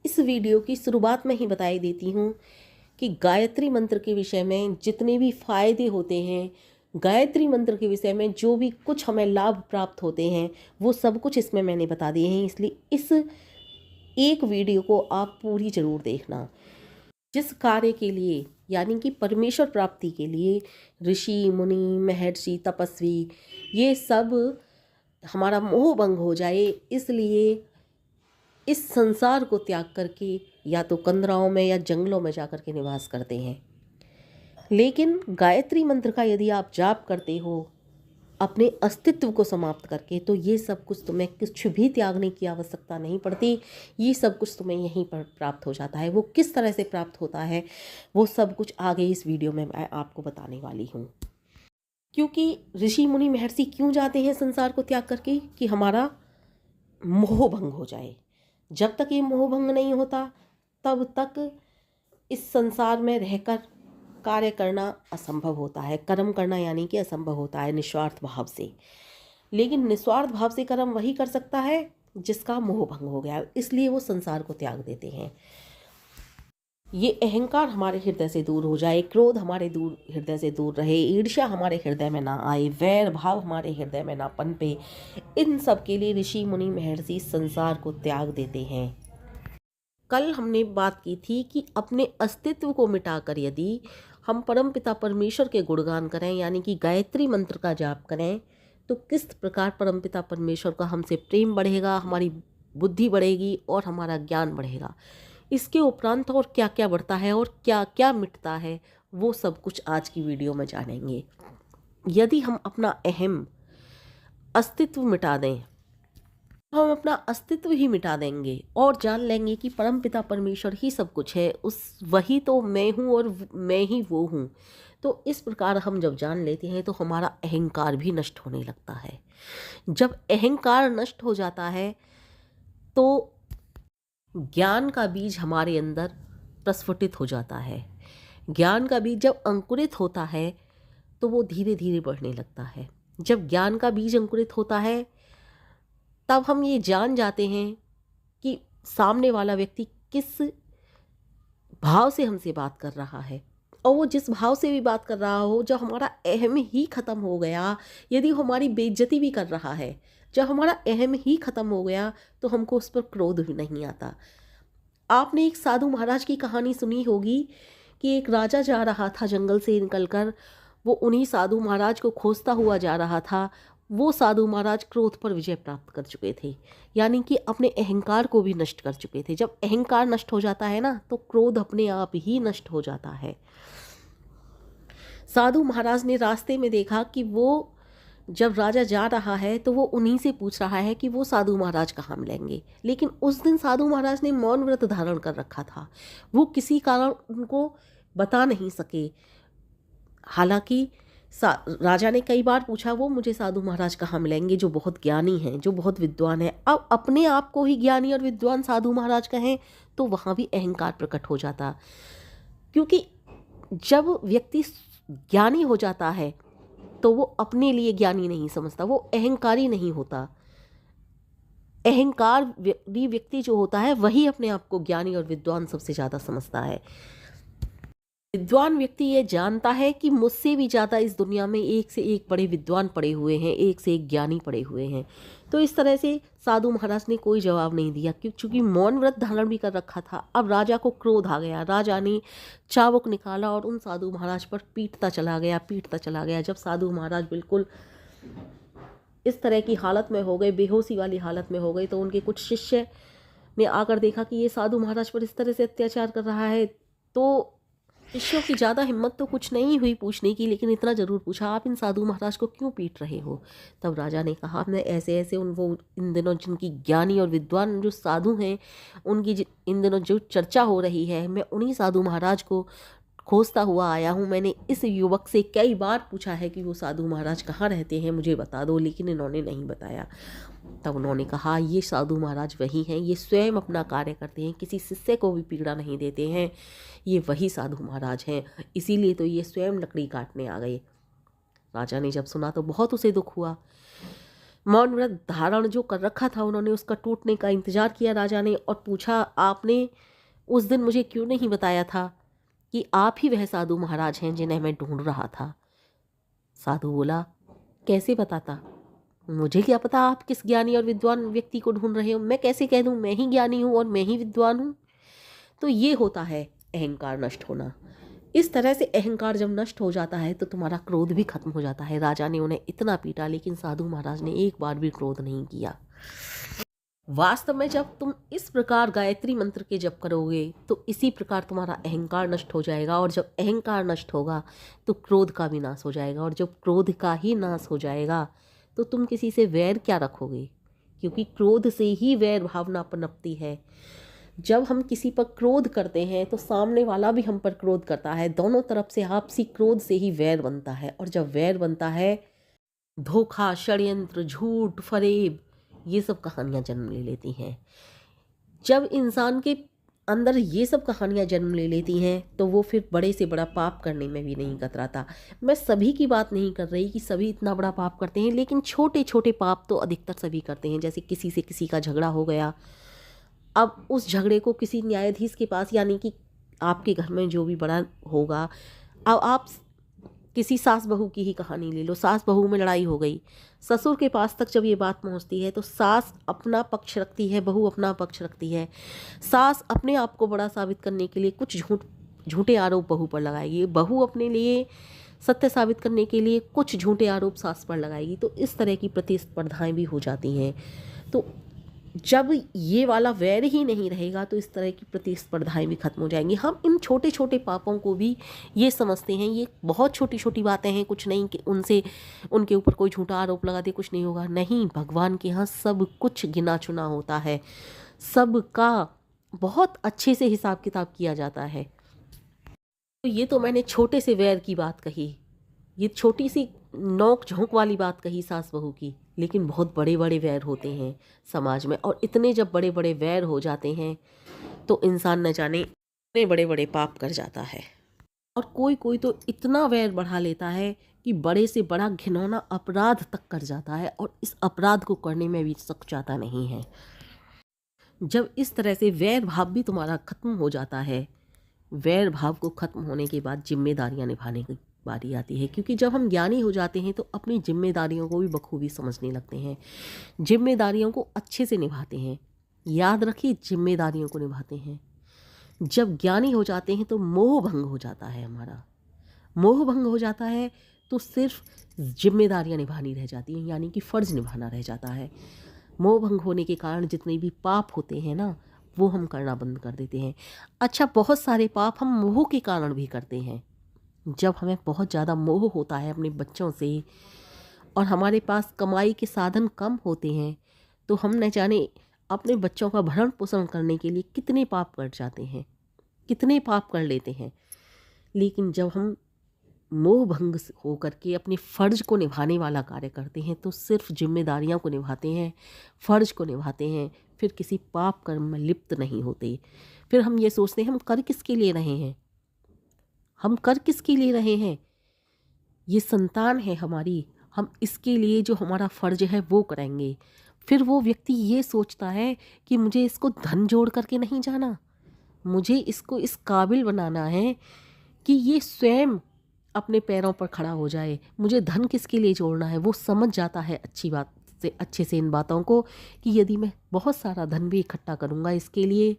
इस वीडियो की शुरुआत में ही बताई देती हूँ कि गायत्री मंत्र के विषय में जितने भी फायदे होते हैं, गायत्री मंत्र के विषय में जो भी कुछ हमें लाभ प्राप्त होते हैं, वो सब कुछ इसमें मैंने बता दिए हैं। इसलिए इस एक वीडियो को आप पूरी ज़रूर देखना। जिस कार्य के लिए यानी कि परमेश्वर प्राप्ति के लिए ऋषि मुनि महर्षि तपस्वी ये सब हमारा मोह भंग हो जाए, इसलिए इस संसार को त्याग करके या तो कंदराओं में या जंगलों में जाकर के निवास करते हैं। लेकिन गायत्री मंत्र का यदि आप जाप करते हो अपने अस्तित्व को समाप्त करके, तो ये सब कुछ तुम्हें कुछ भी त्यागने की आवश्यकता नहीं पड़ती। ये सब कुछ तुम्हें यहीं पर प्राप्त हो जाता है। वो किस तरह से प्राप्त होता है वो सब कुछ आगे इस वीडियो में मैं आपको बताने वाली हूँ। क्योंकि ऋषि मुनि महर्षि क्यों जाते हैं संसार को त्याग करके? कि हमारा मोह भंग हो जाए। जब तक ये मोह भंग नहीं होता तब तक इस संसार में रहकर कार्य करना असंभव होता है। कर्म करना यानी कि असंभव होता है निस्वार्थ भाव से। लेकिन निस्वार्थ भाव से कर्म वही कर सकता है जिसका मोह भंग हो गया, इसलिए वो संसार को त्याग देते हैं। ये अहंकार हमारे हृदय से दूर हो जाए, क्रोध हमारे हृदय से दूर रहे, ईर्ष्या हमारे हृदय में ना आए, वैर भाव हमारे हृदय में ना पनपे, इन सब के लिए ऋषि मुनि महर्षि संसार को त्याग देते हैं। कल हमने बात की थी कि अपने अस्तित्व को मिटाकर यदि हम परमपिता परमेश्वर के गुणगान करें यानी कि गायत्री मंत्र का जाप करें, तो किस प्रकार परमपिता परमेश्वर का हमसे प्रेम बढ़ेगा, हमारी बुद्धि बढ़ेगी और हमारा ज्ञान बढ़ेगा। इसके उपरांत और क्या क्या बढ़ता है और क्या क्या मिटता है, वो सब कुछ आज की वीडियो में जानेंगे। यदि हम अपना अहम अस्तित्व मिटा दें, हम अपना अस्तित्व ही मिटा देंगे और जान लेंगे कि परमपिता परमेश्वर ही सब कुछ है, वही तो मैं हूँ और मैं ही वो हूँ। तो इस प्रकार हम जब जान लेते हैं तो हमारा अहंकार भी नष्ट होने लगता है। जब अहंकार नष्ट हो जाता है तो ज्ञान का बीज हमारे अंदर प्रस्फुटित हो जाता है। ज्ञान का बीज जब अंकुरित होता है तो वो धीरे धीरे बढ़ने लगता है। जब ज्ञान का बीज अंकुरित होता है तब हम ये जान जाते हैं कि सामने वाला व्यक्ति किस भाव से हमसे बात कर रहा है। और वो जिस भाव से भी बात कर रहा हो, जब हमारा अहम ही ख़त्म हो गया, यदि वो हमारी बेइज्जती भी कर रहा है, जब हमारा अहम ही ख़त्म हो गया तो हमको उस पर क्रोध भी नहीं आता। आपने एक साधु महाराज की कहानी सुनी होगी कि एक राजा जा रहा था जंगल से निकलकर, वो उन्हीं साधु महाराज को खोजता हुआ जा रहा था। वो साधु महाराज क्रोध पर विजय प्राप्त कर चुके थे, यानी कि अपने अहंकार को भी नष्ट कर चुके थे। जब अहंकार नष्ट हो जाता है ना, तो क्रोध अपने आप ही नष्ट हो जाता है। साधु महाराज ने रास्ते में देखा कि वो जब राजा जा रहा है तो वो उन्हीं से पूछ रहा है कि वो साधु महाराज कहाँ मिलेंगे। लेकिन उस दिन साधु महाराज ने मौन व्रत धारण कर रखा था, वो किसी कारण उनको बता नहीं सके। हालांकि राजा ने कई बार पूछा, वो मुझे साधु महाराज कहाँ मिलेंगे जो बहुत ज्ञानी हैं, जो बहुत विद्वान हैं। अब अपने आप को ही ज्ञानी और विद्वान साधु महाराज कहें तो वहाँ भी अहंकार प्रकट हो जाता। क्योंकि जब व्यक्ति ज्ञानी हो जाता है तो वो अपने लिए ज्ञानी नहीं समझता, वो अहंकारी नहीं होता। अहंकारी व्यक्ति जो होता है वही अपने आप को ज्ञानी और विद्वान सबसे ज़्यादा समझता है। विद्वान व्यक्ति ये जानता है कि मुझसे भी ज़्यादा इस दुनिया में एक से एक बड़े विद्वान पड़े हुए हैं, एक से एक ज्ञानी पड़े हुए हैं। तो इस तरह से साधु महाराज ने कोई जवाब नहीं दिया, क्योंकि मौन व्रत धारण भी कर रखा था। अब राजा को क्रोध आ गया, राजा ने चाबुक निकाला और उन साधु महाराज पर पीटता चला गया। जब साधु महाराज बिल्कुल इस तरह की हालत में हो गए, बेहोशी वाली हालत में हो गए, तो उनके कुछ शिष्य ने आकर देखा कि ये साधु महाराज पर इस तरह से अत्याचार कर रहा है। तो शिष्यों की ज़्यादा हिम्मत तो कुछ नहीं हुई पूछने की, लेकिन इतना ज़रूर पूछा, आप इन साधु महाराज को क्यों पीट रहे हो? तब राजा ने कहा, मैं ऐसे ऐसे इन दिनों जिनकी ज्ञानी और विद्वान जो साधु हैं उनकी इन दिनों जो चर्चा हो रही है, मैं उन्हीं साधु महाराज को खोजता हुआ आया हूँ। मैंने इस युवक से कई बार पूछा है कि वो साधु महाराज कहाँ रहते हैं, मुझे बता दो, लेकिन इन्होंने नहीं बताया। तब उन्होंने कहा, ये साधु महाराज वही हैं, ये स्वयं अपना कार्य करते हैं, किसी शिष्य को भी पीड़ा नहीं देते हैं, ये वही साधु महाराज हैं, इसीलिए तो ये स्वयं लकड़ी काटने आ गए। राजा ने जब सुना तो बहुत उसे दुख हुआ। मौन व्रत धारण जो कर रखा था उन्होंने, उसका टूटने का इंतजार किया राजा ने और पूछा, आपने उस दिन मुझे क्यों नहीं बताया था कि आप ही वह साधु महाराज हैं जिन्हें मैं ढूंढ रहा था। साधु बोला, कैसे बताता, मुझे क्या पता आप किस ज्ञानी और विद्वान व्यक्ति को ढूंढ रहे हो, मैं कैसे कह दूं मैं ही ज्ञानी हूं और मैं ही विद्वान हूं। तो ये होता है अहंकार नष्ट होना। इस तरह से अहंकार जब नष्ट हो जाता है तो तुम्हारा क्रोध भी खत्म हो जाता है। राजा ने उन्हें इतना पीटा लेकिन साधु महाराज ने एक बार भी क्रोध नहीं किया। वास्तव में जब तुम इस प्रकार गायत्री मंत्र के जप करोगे तो इसी प्रकार तुम्हारा अहंकार नष्ट हो जाएगा, और जब अहंकार नष्ट होगा तो क्रोध का भी नाश हो जाएगा, और जब क्रोध का ही नाश हो जाएगा तो तुम किसी से वैर क्या रखोगे, क्योंकि क्रोध से ही वैर भावना पनपती है। जब हम किसी पर क्रोध करते हैं तो सामने वाला भी हम पर क्रोध करता है, दोनों तरफ से आपसी क्रोध से ही वैर बनता है, और जब वैर बनता है धोखा, षड्यंत्र, झूठ, फरेब, ये सब कहानियाँ जन्म ले लेती हैं। जब इंसान के अंदर ये सब कहानियाँ जन्म ले लेती हैं तो वो फिर बड़े से बड़ा पाप करने में भी नहीं कतराता। मैं सभी की बात नहीं कर रही कि सभी इतना बड़ा पाप करते हैं, लेकिन छोटे छोटे पाप तो अधिकतर सभी करते हैं। जैसे किसी से किसी का झगड़ा हो गया, अब उस झगड़े को किसी न्यायाधीश के पास, यानी कि आपके घर में जो भी बड़ा होगा, अब आप किसी सास बहू की ही कहानी ले लो, सास बहू में लड़ाई हो गई, ससुर के पास तक जब ये बात पहुंचती है तो सास अपना पक्ष रखती है, बहू अपना पक्ष रखती है। सास अपने आप को बड़ा साबित करने के लिए कुछ झूठे आरोप बहू पर लगाएगी, बहू अपने लिए सत्य साबित करने के लिए कुछ झूठे आरोप सास पर लगाएगी। तो इस तरह की प्रतिस्पर्धाएं भी हो जाती हैं। तो जब ये वाला वैर ही नहीं रहेगा तो इस तरह की प्रतिस्पर्धाएं भी खत्म हो जाएंगी। हम इन छोटे छोटे पापों को भी ये समझते हैं ये बहुत छोटी छोटी बातें हैं, कुछ नहीं, कि उनसे उनके ऊपर कोई झूठा आरोप लगा दे कुछ नहीं होगा। नहीं, भगवान के यहाँ सब कुछ गिना चुना होता है, सबका बहुत अच्छे से हिसाब किताब किया जाता है। तो ये तो मैंने छोटे से वैर की बात कही, ये छोटी सी नोक झोंक वाली बात कही सास बहू की, लेकिन बहुत बड़े बड़े वैर होते हैं समाज में। और इतने जब बड़े बड़े वैर हो जाते हैं तो इंसान न जाने इतने बड़े बड़े पाप कर जाता है। और कोई कोई तो इतना वैर बढ़ा लेता है कि बड़े से बड़ा घिनौना अपराध तक कर जाता है, और इस अपराध को करने में भी सकचाता नहीं है। जब इस तरह से वैर भाव भी तुम्हारा खत्म हो जाता है, वैर भाव को खत्म होने के बाद जिम्मेदारियां निभाने की बारी आती है। क्योंकि जब हम ज्ञानी हो जाते हैं तो अपनी जिम्मेदारियों को भी बखूबी समझने लगते हैं, जिम्मेदारियों को अच्छे से निभाते हैं। याद रखिए, जिम्मेदारियों को निभाते हैं। जब ज्ञानी हो जाते हैं तो मोह भंग हो जाता है, हमारा मोह भंग हो जाता है तो सिर्फ जिम्मेदारियां निभानी रह जाती हैं, यानी कि फ़र्ज निभाना रह जाता है। मोह भंग होने के कारण जितने भी पाप होते हैं ना, वो हम करना बंद कर देते हैं। अच्छा, बहुत सारे पाप हम मोह के कारण भी करते हैं। जब हमें बहुत ज़्यादा मोह होता है अपने बच्चों से और हमारे पास कमाई के साधन कम होते हैं, तो हम न जाने अपने बच्चों का भरण पोषण करने के लिए कितने पाप कर जाते हैं, कितने पाप कर लेते हैं। लेकिन जब हम मोह भंग हो करके अपने फ़र्ज को निभाने वाला कार्य करते हैं तो सिर्फ जिम्मेदारियों को निभाते हैं, फ़र्ज को निभाते हैं, फिर किसी पाप कर्म में लिप्त नहीं होते। फिर हम ये सोचते हैं हम कर किसके लिए रहे हैं, हम कर किसके लिए रहे हैं, ये संतान है हमारी, हम इसके लिए जो हमारा फ़र्ज है वो करेंगे। फिर वो व्यक्ति ये सोचता है कि मुझे इसको धन जोड़ करके नहीं जाना, मुझे इसको इस काबिल बनाना है कि ये स्वयं अपने पैरों पर खड़ा हो जाए, मुझे धन किसके लिए जोड़ना है। वो समझ जाता है अच्छे से इन बातों को कि यदि मैं बहुत सारा धन भी इकट्ठा करूँगा इसके लिए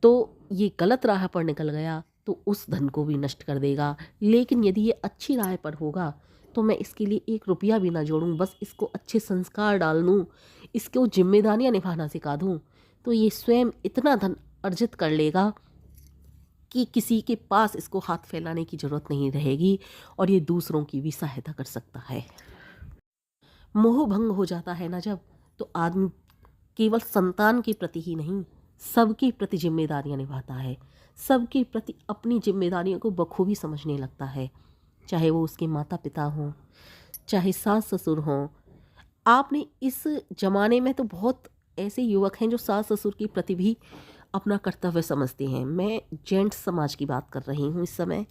तो ये गलत राह पर निकल गया तो उस धन को भी नष्ट कर देगा। लेकिन यदि ये अच्छी राह पर होगा तो मैं इसके लिए 1 रुपया भी ना जोड़ूं, बस इसको अच्छे संस्कार डाल दूँ, इसको जिम्मेदारियां निभाना सिखा दूँ, तो ये स्वयं इतना धन अर्जित कर लेगा कि किसी के पास इसको हाथ फैलाने की ज़रूरत नहीं रहेगी और ये दूसरों की भी सहायता कर सकता है। मोह भंग हो जाता है ना जब, तो आदमी केवल संतान के प्रति ही नहीं, सबके प्रति जिम्मेदारियां निभाता है, सबके प्रति अपनी जिम्मेदारियों को बखूबी समझने लगता है, चाहे वो उसके माता पिता हों, चाहे सास ससुर हों। आपने इस ज़माने में तो बहुत ऐसे युवक हैं जो सास ससुर के प्रति भी अपना कर्तव्य समझते हैं। मैं जेंट्स समाज की बात कर रही हूँ इस समय,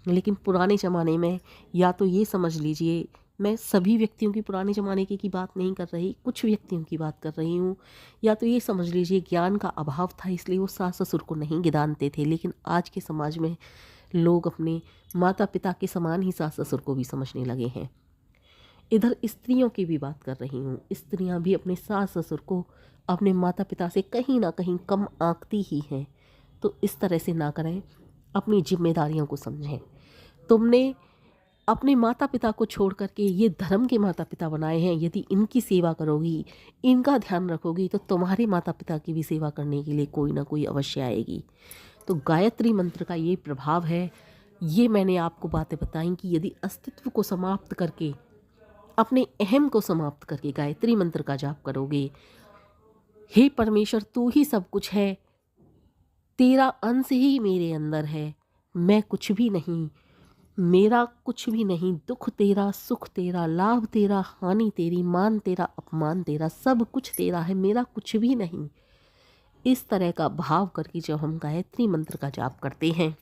लेकिन पुराने ज़माने में या तो ये समझ लीजिए मैं सभी व्यक्तियों की पुराने ज़माने की बात नहीं कर रही, कुछ व्यक्तियों की बात कर रही हूँ। या तो ये समझ लीजिए ज्ञान का अभाव था इसलिए वो सास ससुर को नहीं गिदानते थे, लेकिन आज के समाज में लोग अपने माता पिता के समान ही सास ससुर को भी समझने लगे हैं। इधर स्त्रियों की भी बात कर रही हूँ, स्त्रियाँ भी अपने सास ससुर को अपने माता पिता से कहीं ना कहीं कम आंकती ही हैं। तो इस तरह से ना करें, अपनी जिम्मेदारियों को समझें। तुमने अपने माता पिता को छोड़ करके ये धर्म के माता पिता बनाए हैं, यदि इनकी सेवा करोगी, इनका ध्यान रखोगी, तो तुम्हारे माता पिता की भी सेवा करने के लिए कोई ना कोई अवश्य आएगी। तो गायत्री मंत्र का ये प्रभाव है। ये मैंने आपको बातें बताई कि यदि अस्तित्व को समाप्त करके, अपने अहम को समाप्त करके गायत्री मंत्र का जाप करोगे, हे परमेश्वर तू ही सब कुछ है, तेरा अंश ही मेरे अंदर है, मैं कुछ भी नहीं, मेरा कुछ भी नहीं, दुख तेरा, सुख तेरा, लाभ तेरा, हानि तेरी, मान तेरा, अपमान तेरा, सब कुछ तेरा है, मेरा कुछ भी नहीं। इस तरह का भाव करके जब हम गायत्री मंत्र का जाप करते हैं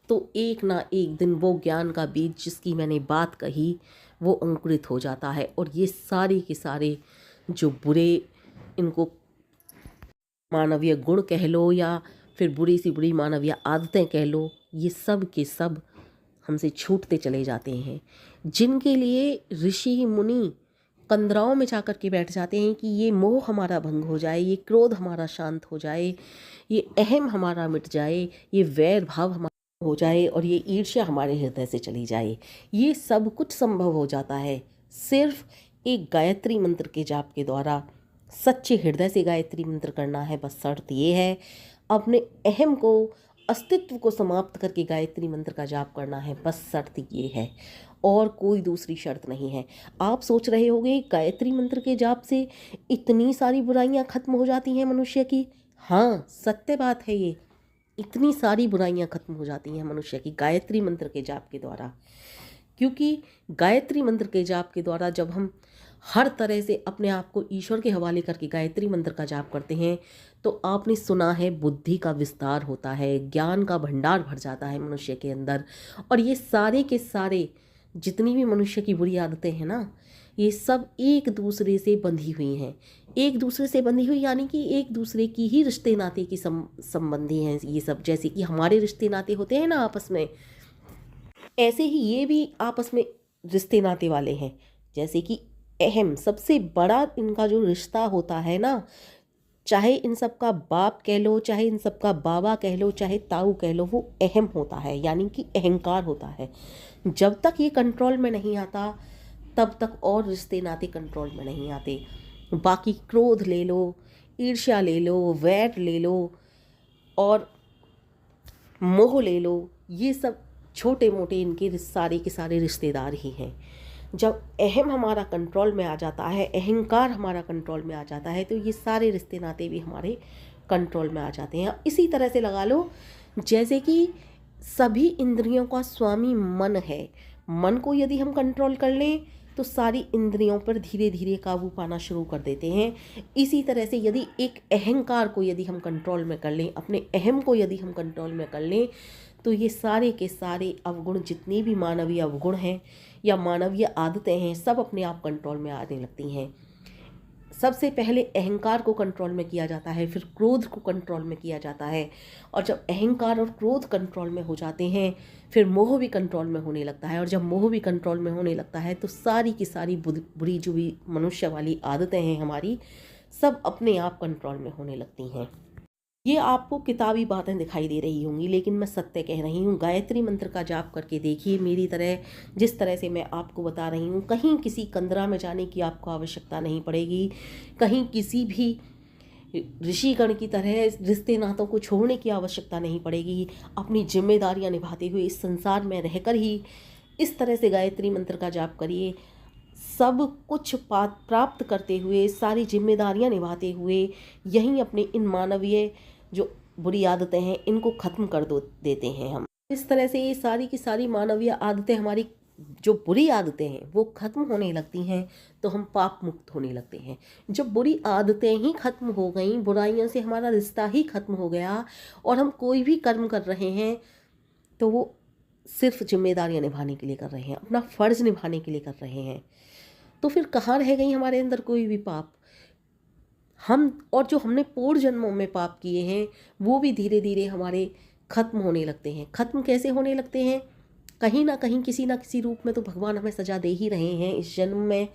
तो एक ना एक दिन वो ज्ञान का बीज जिसकी मैंने बात कही वो अंकुरित हो जाता है, और ये सारे के सारे जो बुरे, इनको मानवीय गुण कह लो या फिर बुरी सी बुरी मानवीय आदतें कह लो, ये सब के सब हमसे छूटते चले जाते हैं। जिनके लिए ऋषि मुनि कंदराओं में जाकर के बैठ जाते हैं कि ये मोह हमारा भंग हो जाए, ये क्रोध हमारा शांत हो जाए, ये अहम हमारा मिट जाए, ये वैर भाव हमारा हो जाए और ये ईर्ष्या हमारे हृदय से चली जाए, ये सब कुछ संभव हो जाता है सिर्फ एक गायत्री मंत्र के जाप के द्वारा। सच्चे हृदय से गायत्री मंत्र करना है, बस शर्त ये है अपने अहम को, अस्तित्व को समाप्त करके गायत्री मंत्र का जाप करना है, बस शर्त ये है, और कोई दूसरी शर्त नहीं है। आप सोच रहे होंगे गायत्री मंत्र के जाप से इतनी सारी बुराइयां खत्म हो जाती हैं मनुष्य की। हाँ, सत्य बात है ये, इतनी सारी बुराइयां खत्म हो जाती हैं मनुष्य की गायत्री मंत्र के जाप के द्वारा। क्योंकि गायत्री मंत्र के जाप के द्वारा जब हम हर तरह से अपने आप को ईश्वर के हवाले करके गायत्री मंत्र का जाप करते हैं तो आपने सुना है बुद्धि का विस्तार होता है, ज्ञान का भंडार भर जाता है मनुष्य के अंदर। और ये सारे के सारे जितनी भी मनुष्य की बुरी आदतें हैं ना, ये सब एक दूसरे से बंधी हुई हैं। एक दूसरे से बंधी हुई यानी कि एक दूसरे की ही रिश्ते नाते की संबंधी हैं ये सब। जैसे कि हमारे रिश्ते नाते होते हैं ना आपस में, ऐसे ही ये भी आपस में रिश्ते नाते वाले हैं। जैसे कि अहम सबसे बड़ा इनका जो रिश्ता होता है ना, चाहे इन सब का बाप कह लो, चाहे इन सब का बाबा कह लो, चाहे ताऊ कह लो, वो अहम होता है, यानी कि अहंकार होता है। जब तक ये कंट्रोल में नहीं आता तब तक और रिश्ते नाते कंट्रोल में नहीं आते। बाकी क्रोध ले लो, ईर्ष्या ले लो, वैर ले लो और मोह ले लो, ये सब छोटे मोटे इनके सारे के सारे रिश्तेदार ही हैं। जब अहम हमारा कंट्रोल में आ जाता है, अहंकार हमारा कंट्रोल में आ जाता है, तो ये सारे रिश्ते नाते भी हमारे कंट्रोल में आ जाते हैं। इसी तरह से लगा लो जैसे कि सभी इंद्रियों का स्वामी मन है, मन को यदि हम कंट्रोल कर लें तो सारी इंद्रियों पर धीरे धीरे काबू पाना शुरू कर देते हैं। इसी तरह से यदि एक अहंकार को यदि हम कंट्रोल में कर लें, अपने अहम को यदि हम कंट्रोल में कर लें, तो ये सारे के सारे अवगुण, जितने भी मानवीय अवगुण हैं या मानवीय आदतें हैं, सब अपने आप कंट्रोल में आने लगती हैं। सबसे पहले अहंकार को कंट्रोल में किया जाता है, फिर क्रोध को कंट्रोल में किया जाता है, और जब अहंकार और क्रोध कंट्रोल में हो जाते हैं फिर मोह भी कंट्रोल में होने लगता है, और जब मोह भी कंट्रोल में होने लगता है तो सारी की सारी बुरी जो भी मनुष्य वाली आदतें हैं हमारी, सब अपने आप कंट्रोल में होने लगती हैं। ये आपको किताबी बातें दिखाई दे रही होंगी, लेकिन मैं सत्य कह रही हूँ। गायत्री मंत्र का जाप करके देखिए, मेरी तरह जिस तरह से मैं आपको बता रही हूँ, कहीं किसी कंदरा में जाने की आपको आवश्यकता नहीं पड़ेगी, कहीं किसी भी ऋषिगण की तरह रिश्ते नातों को छोड़ने की आवश्यकता नहीं पड़ेगी। अपनी जिम्मेदारियाँ निभाते हुए इस संसार में रहकर ही इस तरह से गायत्री मंत्र का जाप करिए। सब कुछ प्राप्त करते हुए, सारी जिम्मेदारियां निभाते हुए, यहीं अपने इन मानवीय जो बुरी आदतें हैं इनको ख़त्म कर देते हैं हम। इस तरह से ये सारी की सारी मानवीय आदतें, हमारी जो बुरी आदतें हैं वो ख़त्म होने लगती हैं, तो हम पाप मुक्त होने लगते हैं। जब बुरी आदतें ही ख़त्म हो गई, बुराइयों से हमारा रिश्ता ही ख़त्म हो गया और हम कोई भी कर्म कर रहे हैं तो वो सिर्फ जिम्मेदारियां निभाने के लिए कर रहे हैं, अपना फ़र्ज़ निभाने के लिए कर रहे हैं, तो फिर कहाँ रह गई हमारे अंदर कोई भी पाप। हम और जो हमने पूर्व जन्मों में पाप किए हैं वो भी धीरे धीरे हमारे ख़त्म होने लगते हैं। ख़त्म कैसे होने लगते हैं? कहीं ना कहीं किसी ना किसी रूप में तो भगवान हमें सज़ा दे ही रहे हैं इस जन्म में,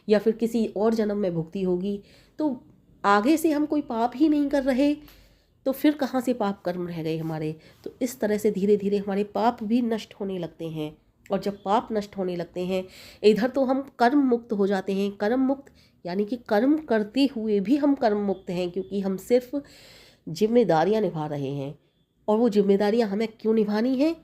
या फिर किसी और जन्म में भुगती होगी। तो आगे से हम कोई पाप ही नहीं कर रहे तो फिर कहाँ से पाप कर्म रह गए हमारे। तो इस तरह से धीरे धीरे हमारे पाप भी नष्ट होने लगते हैं। और जब पाप नष्ट होने लगते हैं, इधर तो हम कर्म मुक्त हो जाते हैं। कर्म मुक्त यानी कि कर्म करते हुए भी हम कर्म मुक्त हैं, क्योंकि हम सिर्फ जिम्मेदारियां निभा रहे हैं। और वो जिम्मेदारियां हमें क्यों निभानी है?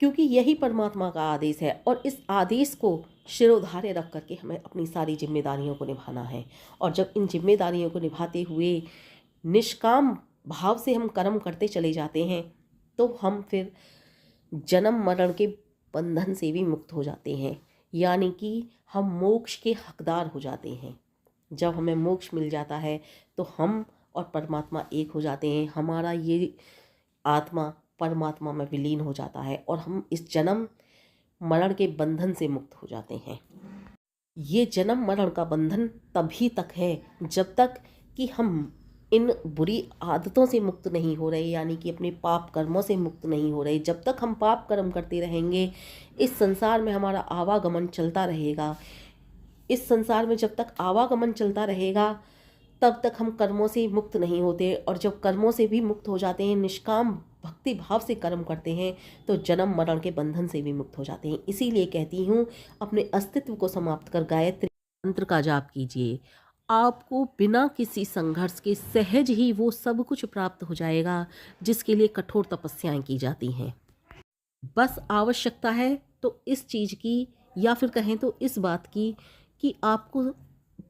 क्योंकि यही परमात्मा का आदेश है, और इस आदेश को शिरोधार्य रख करके हमें अपनी सारी जिम्मेदारियों को निभाना है। और जब इन जिम्मेदारियों को निभाते हुए निष्काम भाव से हम कर्म करते चले जाते हैं, तो हम फिर जन्म मरण के बंधन से भी मुक्त हो जाते हैं, यानी कि हम मोक्ष के हकदार हो जाते हैं। जब हमें मोक्ष मिल जाता है तो हम और परमात्मा एक हो जाते हैं। हमारा ये आत्मा परमात्मा में विलीन हो जाता है और हम इस जन्म मरण के बंधन से मुक्त हो जाते हैं। ये जन्म मरण का बंधन तभी तक है जब तक कि हम इन बुरी आदतों से मुक्त नहीं हो रहे, यानी कि अपने पाप कर्मों से मुक्त नहीं हो रहे। जब तक हम पाप कर्म करते रहेंगे, इस संसार में हमारा आवागमन चलता रहेगा। इस संसार में जब तक आवागमन चलता रहेगा तब तक हम कर्मों से मुक्त नहीं होते। और जब कर्मों से भी मुक्त हो जाते हैं, निष्काम भक्ति भाव से कर्म करते हैं, तो जन्म मरण के बंधन से भी मुक्त हो जाते हैं। इसीलिए कहती हूँ, अपने अस्तित्व को समाप्त कर गायत्री मंत्र का जाप कीजिए। आपको बिना किसी संघर्ष के सहज ही वो सब कुछ प्राप्त हो जाएगा जिसके लिए कठोर तपस्याएं की जाती हैं। बस आवश्यकता है तो इस चीज़ की, या फिर कहें तो इस बात की, कि आपको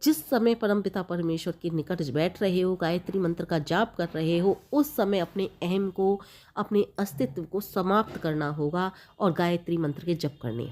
जिस समय परमपिता परमेश्वर के निकट बैठ रहे हो, गायत्री मंत्र का जाप कर रहे हो, उस समय अपने अहम को, अपने अस्तित्व को समाप्त करना होगा और गायत्री मंत्र के जप करने होंगे।